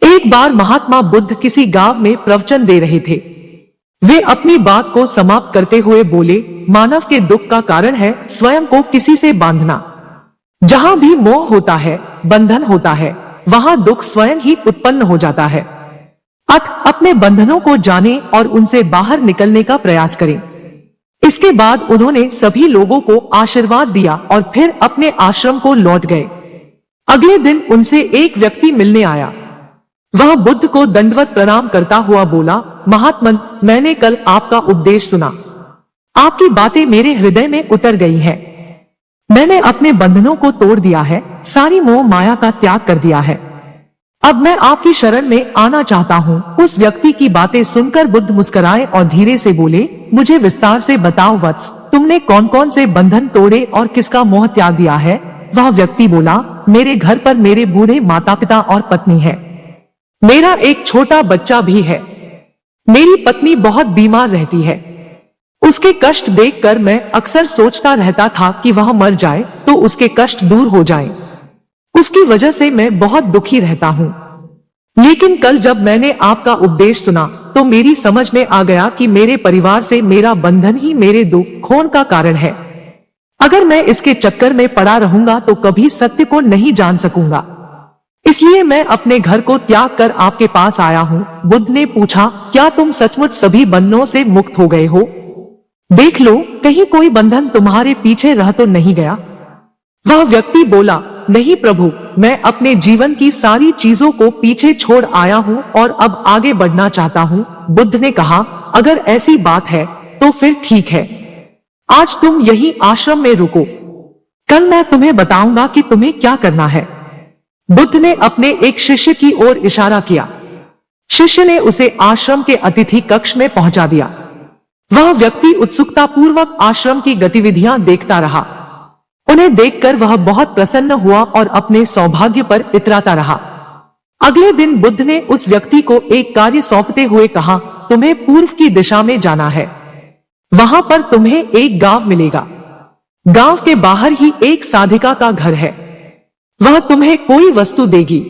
एक बार महात्मा बुद्ध किसी गांव में प्रवचन दे रहे थे। वे अपनी बात को समाप्त करते हुए बोले, मानव के दुख का कारण है स्वयं को किसी से बांधना। जहां भी मोह होता है, बंधन होता है, वहां दुख स्वयं ही उत्पन्न हो जाता है। अतः अपने बंधनों को जानें और उनसे बाहर निकलने का प्रयास करें। इसके बाद उन्होंने सभी लोगों को आशीर्वाद दिया और फिर अपने आश्रम को लौट गए। अगले दिन उनसे एक व्यक्ति मिलने आया। वह बुद्ध को दंडवत प्रणाम करता हुआ बोला, महात्मन, मैंने कल आपका उपदेश सुना। आपकी बातें मेरे हृदय में उतर गई हैं। मैंने अपने बंधनों को तोड़ दिया है, सारी मोह माया का त्याग कर दिया है। अब मैं आपकी शरण में आना चाहता हूँ। उस व्यक्ति की बातें सुनकर बुद्ध मुस्कुराए और धीरे से बोले, मुझे विस्तार से बताओ वत्स, तुमने कौन कौन से बंधन तोड़े और किसका मोह त्याग दिया है? वह व्यक्ति बोला, मेरे घर पर मेरे बूढ़े माता पिता और पत्नी है। मेरा एक छोटा बच्चा भी है। मेरी पत्नी बहुत बीमार रहती है। उसके कष्ट देखकर मैं अक्सर सोचता रहता था कि वह मर जाए तो उसके कष्ट दूर हो जाएं। उसकी वजह से मैं बहुत दुखी रहता हूँ। लेकिन कल जब मैंने आपका उपदेश सुना तो मेरी समझ में आ गया कि मेरे परिवार से मेरा बंधन ही मेरे दुख खोन का कारण है। अगर मैं इसके चक्कर में पड़ा रहूंगा तो कभी सत्य को नहीं जान सकूंगा। इसलिए मैं अपने घर को त्याग कर आपके पास आया हूँ। बुद्ध ने पूछा, क्या तुम सचमुच सभी बंधनों से मुक्त हो गए हो? देख लो, कहीं कोई बंधन तुम्हारे पीछे रह तो नहीं गया। वह व्यक्ति बोला, नहीं प्रभु, मैं अपने जीवन की सारी चीजों को पीछे छोड़ आया हूँ और अब आगे बढ़ना चाहता हूँ। बुद्ध ने कहा, अगर ऐसी बात है तो फिर ठीक है, आज तुम यही आश्रम में रुको। कल मैं तुम्हें बताऊंगा कि तुम्हें क्या करना है। बुद्ध ने अपने एक शिष्य की ओर इशारा किया। शिष्य ने उसे आश्रम के अतिथि कक्ष में पहुंचा दिया। वह व्यक्ति उत्सुकता पूर्वक आश्रम की गतिविधियां देखता रहा। उन्हें देखकर वह बहुत प्रसन्न हुआ और अपने सौभाग्य पर इतराता रहा। अगले दिन बुद्ध ने उस व्यक्ति को एक कार्य सौंपते हुए कहा, तुम्हें पूर्व की दिशा में जाना है। वहां पर तुम्हें एक गांव मिलेगा। गांव के बाहर ही एक साधिका का घर है। वह तुम्हें कोई वस्तु देगी,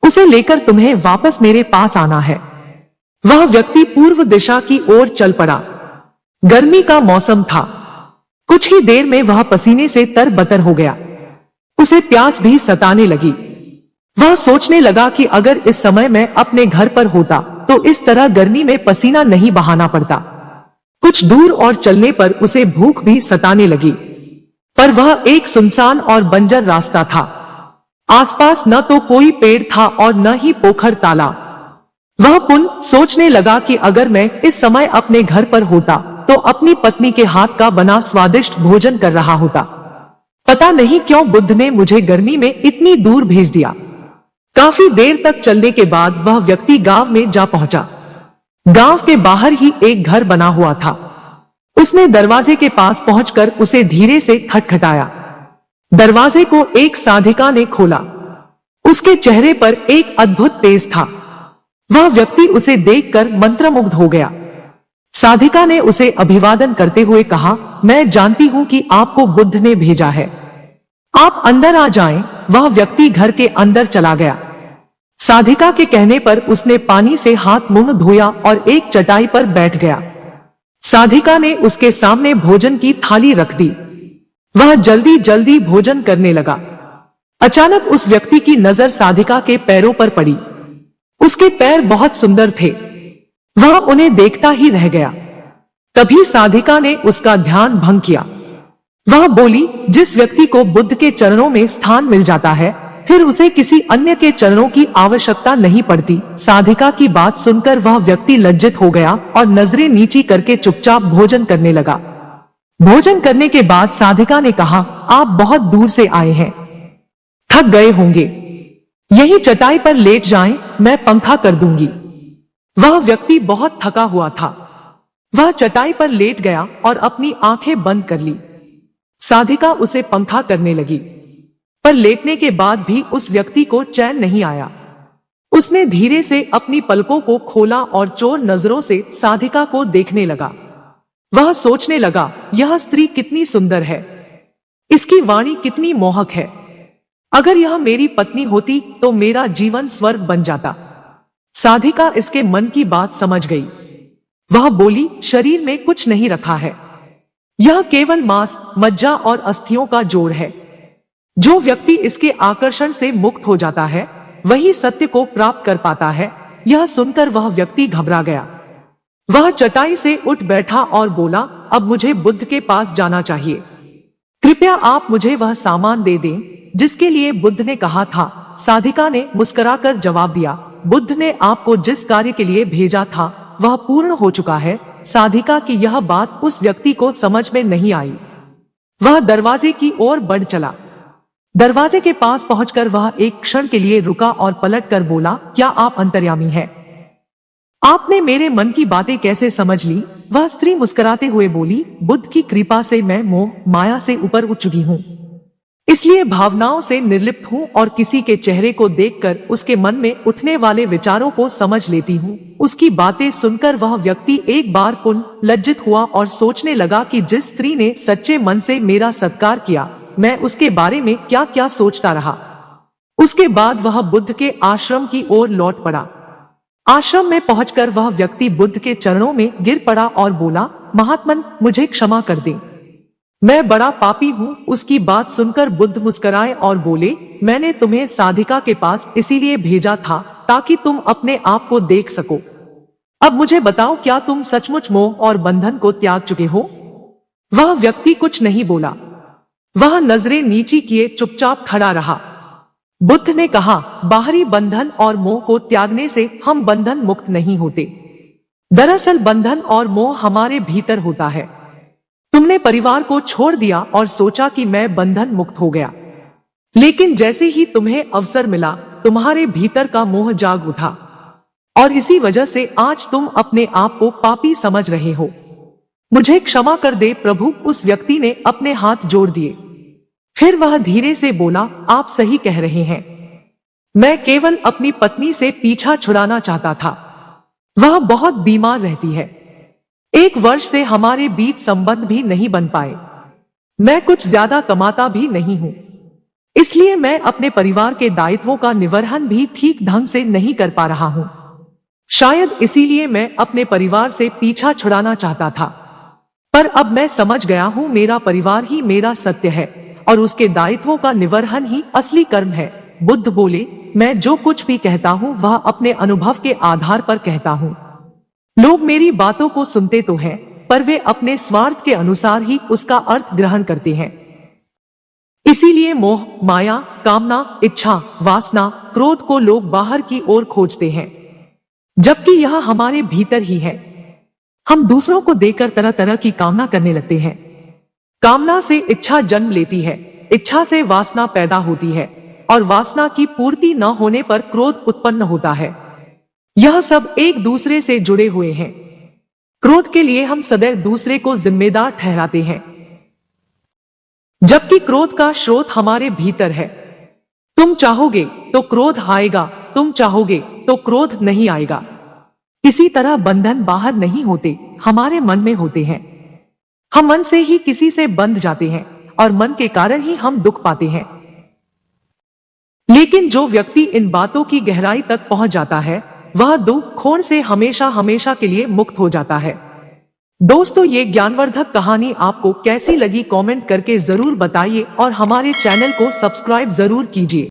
उसे लेकर तुम्हें वापस मेरे पास आना है। वह व्यक्ति पूर्व दिशा की ओर चल पड़ा। गर्मी का मौसम था। कुछ ही देर में वह पसीने से तरबतर हो गया। उसे प्यास भी सताने लगी। वह सोचने लगा कि अगर इस समय मैं अपने घर पर होता तो इस तरह गर्मी में पसीना नहीं बहाना पड़ता। कुछ दूर और चलने पर उसे भूख भी सताने लगी, पर वह एक सुनसान और बंजर रास्ता था। आसपास न तो कोई पेड़ था और न ही पोखर तालाब। वह पुनः सोचने लगा कि अगर मैं इस समय अपने घर पर होता तो अपनी पत्नी के हाथ का बना स्वादिष्ट भोजन कर रहा होता। पता नहीं क्यों बुद्ध ने मुझे गर्मी में इतनी दूर भेज दिया। काफी देर तक चलने के बाद वह व्यक्ति गांव में जा पहुंचा। गांव के बाहर ही एक घर बना हुआ था। उसने दरवाजे के पास पहुंचकर उसे धीरे से खटखटाया। दरवाजे को एक साधिका ने खोला। उसके चेहरे पर एक अद्भुत तेज था। वह व्यक्ति उसे देखकर मंत्रमुग्ध हो गया। साधिका ने उसे अभिवादन करते हुए कहा, मैं जानती हूं कि आपको बुद्ध ने भेजा है, आप अंदर आ जाएं। वह व्यक्ति घर के अंदर चला गया। साधिका के कहने पर उसने पानी से हाथ मुंह धोया और एक चटाई पर बैठ गया। साधिका ने उसके सामने भोजन की थाली रख दी। वह जल्दी जल्दी भोजन करने लगा। अचानक उस व्यक्ति की नजर साधिका के पैरों पर पड़ी। उसके पैर बहुत सुंदर थे। वह उन्हें देखता ही रह गया। तभी साधिका ने उसका ध्यान भंग किया। वह बोली, जिस व्यक्ति को बुद्ध के चरणों में स्थान मिल जाता है फिर उसे किसी अन्य के चरणों की आवश्यकता नहीं पड़ती। साधिका की बात सुनकर वह व्यक्ति लज्जित हो गया और नजरें नीची करके चुपचाप भोजन करने लगा। भोजन करने के बाद साधिका ने कहा, आप बहुत दूर से आए हैं, थक गए होंगे, यही चटाई पर लेट जाएं, मैं पंखा कर दूंगी। वह व्यक्ति बहुत थका हुआ था। वह चटाई पर लेट गया और अपनी आंखें बंद कर ली। साधिका उसे पंखा करने लगी, पर लेटने के बाद भी उस व्यक्ति को चैन नहीं आया। उसने धीरे से अपनी पलकों को खोला और चोर नजरों से साधिका को देखने लगा। वह सोचने लगा, यह स्त्री कितनी सुंदर है, इसकी वाणी कितनी मोहक है। अगर यह मेरी पत्नी होती तो मेरा जीवन स्वर्ग बन जाता। साधिका इसके मन की बात समझ गई। वह बोली, शरीर में कुछ नहीं रखा है, यह केवल मांस, मज्जा और अस्थियों का जोड़ है। जो व्यक्ति इसके आकर्षण से मुक्त हो जाता है वही सत्य को प्राप्त कर पाता है। यह सुनकर वह व्यक्ति घबरा गया। वह चटाई से उठ बैठा और बोला, अब मुझे बुद्ध के पास जाना चाहिए। कृपया आप मुझे वह सामान दे दें जिसके लिए बुद्ध ने कहा था। साधिका ने मुस्कुराकर जवाब दिया, बुद्ध ने आपको जिस कार्य के लिए भेजा था वह पूर्ण हो चुका है। साधिका की यह बात उस व्यक्ति को समझ में नहीं आई। वह दरवाजे की ओर बढ़ चला। दरवाजे के पास पहुंचकर वह एक क्षण के लिए रुका और पलटकर बोला, क्या आप अंतर्यामी हैं? आपने मेरे मन की बातें कैसे समझ ली? वह स्त्री मुस्कुराते हुए बोली, बुद्ध की कृपा से मैं मोह माया से ऊपर उठ चुकी हूँ, इसलिए भावनाओं से निर्लिप्त हूँ और किसी के चेहरे को देखकर उसके मन में उठने वाले विचारों को समझ लेती हूँ। उसकी बातें सुनकर वह व्यक्ति एक बार पुनः लज्जित हुआ और सोचने लगा कि जिस स्त्री ने सच्चे मन से मेरा सत्कार किया, मैं उसके बारे में क्या क्या सोचता रहा। उसके बाद वह बुद्ध के आश्रम की ओर लौट पड़ा। आश्रम में पहुंचकर वह व्यक्ति बुद्ध के चरणों में गिर पड़ा और बोला, महात्मन, मुझे क्षमा कर दें, मैं बड़ा पापी हूँ। उसकी बात सुनकर बुद्ध मुस्कुराए और बोले, मैंने तुम्हें साधिका के पास इसीलिए भेजा था ताकि तुम अपने आप को देख सको। अब मुझे बताओ, क्या तुम सचमुच मोह और बंधन को त्याग चुके हो? वह व्यक्ति कुछ नहीं बोला। वह नजरें नीची किए चुपचाप खड़ा रहा। बुद्ध ने कहा, बाहरी बंधन और मोह को त्यागने से हम बंधन मुक्त नहीं होते। दरअसल बंधन और मोह हमारे भीतर होता है। तुमने परिवार को छोड़ दिया और सोचा कि मैं बंधन मुक्त हो गया, लेकिन जैसे ही तुम्हें अवसर मिला तुम्हारे भीतर का मोह जाग उठा और इसी वजह से आज तुम अपने आप को पापी समझ रहे हो। मुझे क्षमा कर दे प्रभु। उस व्यक्ति ने अपने हाथ जोड़ दिए। फिर वह धीरे से बोला, आप सही कह रहे हैं, मैं केवल अपनी पत्नी से पीछा छुड़ाना चाहता था। वह बहुत बीमार रहती है। 1 वर्ष से हमारे बीच संबंध भी नहीं बन पाए। मैं कुछ ज्यादा कमाता भी नहीं हूँ, इसलिए मैं अपने परिवार के दायित्वों का निर्वहन भी ठीक ढंग से नहीं कर पा रहा हूँ। शायद इसीलिए मैं अपने परिवार से पीछा छुड़ाना चाहता था, पर अब मैं समझ गया हूँ मेरा परिवार ही मेरा सत्य है और उसके दायित्वों का निर्वहन ही असली कर्म है। बुद्ध बोले, मैं जो कुछ भी कहता हूँ वह अपने अनुभव के आधार पर कहता हूँ। लोग मेरी बातों को सुनते तो हैं, पर वे अपने स्वार्थ के अनुसार ही उसका अर्थ ग्रहण करते हैं। इसीलिए मोह, माया, कामना, इच्छा, वासना, क्रोध को लोग बाहर की ओर खोजते हैं, जबकि यह हमारे भीतर ही है। हम दूसरों को देखकर तरह तरह की कामना करने लगते हैं। कामना से इच्छा जन्म लेती है, इच्छा से वासना पैदा होती है और वासना की पूर्ति न होने पर क्रोध उत्पन्न होता है। यह सब एक दूसरे से जुड़े हुए हैं। क्रोध के लिए हम सदैव दूसरे को जिम्मेदार ठहराते हैं, जबकि क्रोध का स्रोत हमारे भीतर है। तुम चाहोगे तो क्रोध आएगा, तुम चाहोगे तो क्रोध नहीं आएगा। इसी तरह बंधन बाहर नहीं होते, हमारे मन में होते हैं। हम मन से ही किसी से बंध जाते हैं और मन के कारण ही हम दुख पाते हैं। लेकिन जो व्यक्ति इन बातों की गहराई तक पहुंच जाता है वह दुख खोड़ से हमेशा हमेशा के लिए मुक्त हो जाता है। दोस्तों, ये ज्ञानवर्धक कहानी आपको कैसी लगी कमेंट करके जरूर बताइए और हमारे चैनल को सब्सक्राइब जरूर कीजिए।